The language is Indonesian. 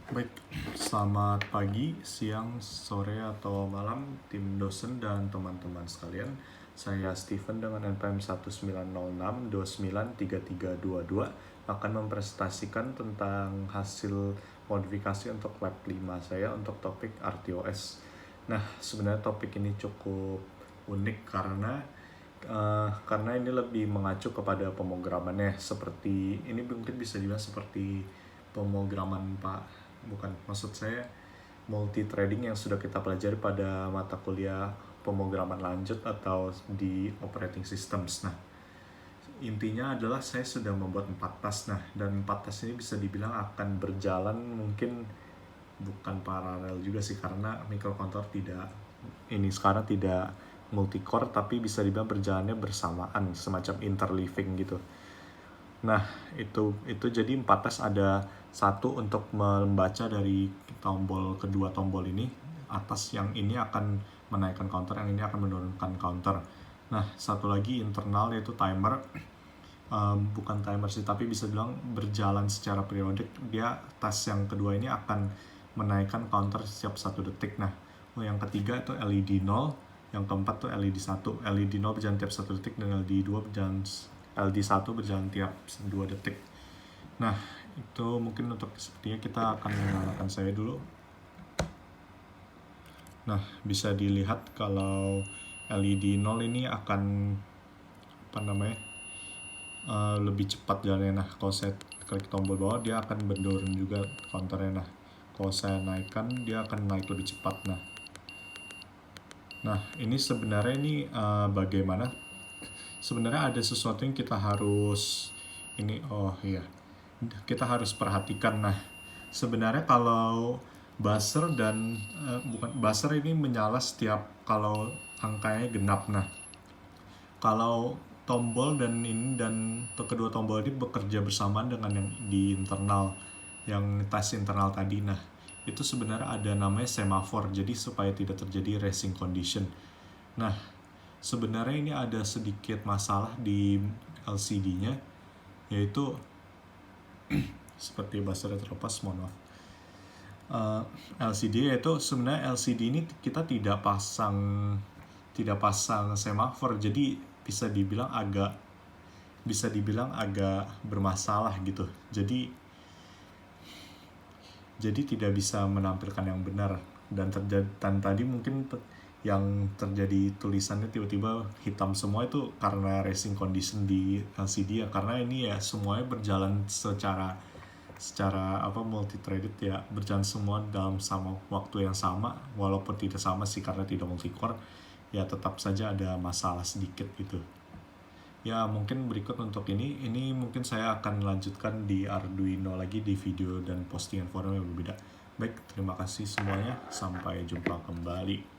Baik, selamat pagi, siang, sore, atau malam tim dosen dan teman-teman sekalian. Saya Steven dengan NPM 1906-293322 akan mempresentasikan tentang hasil modifikasi untuk lab 5 saya untuk topik RTOS. Nah, sebenarnya topik ini cukup unik karena ini lebih mengacu kepada pemrogramannya, seperti ini mungkin bisa dibilang seperti pemrograman bukan, maksud saya multi threading yang sudah kita pelajari pada mata kuliah pemrograman lanjut atau di operating systems. Nah, intinya adalah saya sudah membuat 4 task. Nah, dan 4 task ini bisa dibilang akan berjalan mungkin bukan paralel juga sih, karena microcontroller sekarang tidak multi-core, tapi bisa dibilang berjalannya bersamaan, semacam interleaving gitu. Nah, itu jadi 4 tes. Ada satu untuk membaca dari kedua tombol ini atas, yang ini akan menaikkan counter, yang ini akan menurunkan counter. Nah, satu lagi internal yaitu timer. Bukan timer sih, tapi bisa bilang berjalan secara periodik. Dia tes yang kedua ini akan menaikkan counter setiap 1 detik. Nah, yang ketiga itu LED 0, yang keempat tuh LED 1. LED 0 berjalan tiap 1 detik dan LED 1 berjalan tiap 2 detik. Nah, itu mungkin untuk sepertinya kita akan menyalakan saya dulu. Nah, bisa dilihat kalau LED 0 ini akan lebih cepat jalannya. Nah, kalau saya klik tombol bawah, dia akan menurun juga counternya. Nah, kalau saya naikkan, dia akan naik lebih cepat. Nah, ini sebenarnya bagaimana? Sebenarnya ada sesuatu yang kita harus kita harus perhatikan. Nah, sebenarnya kalau buzzer buzzer ini menyala setiap kalau angkanya genap. Nah, kalau tombol dan kedua tombol ini bekerja bersamaan dengan yang di internal, yang tes internal tadi. Nah, itu sebenarnya ada namanya semafor, jadi supaya tidak terjadi racing condition. Nah, sebenarnya ini ada sedikit masalah di LCD-nya, yaitu seperti buzzer terlepas, mohon maaf. LCD yaitu sebenarnya LCD ini kita tidak pasang semafor, jadi bisa dibilang agak bermasalah gitu. Jadi tidak bisa menampilkan yang benar, dan tadi mungkin yang terjadi tulisannya tiba-tiba hitam semua, itu karena racing condition di LCD ya, karena ini ya semuanya berjalan secara multi threaded ya, berjalan semua dalam sama waktu yang sama, walaupun tidak sama sih karena tidak multi core, ya tetap saja ada masalah sedikit gitu. Ya, mungkin berikut untuk ini mungkin saya akan lanjutkan di Arduino lagi di video dan postingan forum yang berbeda. Baik, terima kasih semuanya, sampai jumpa kembali.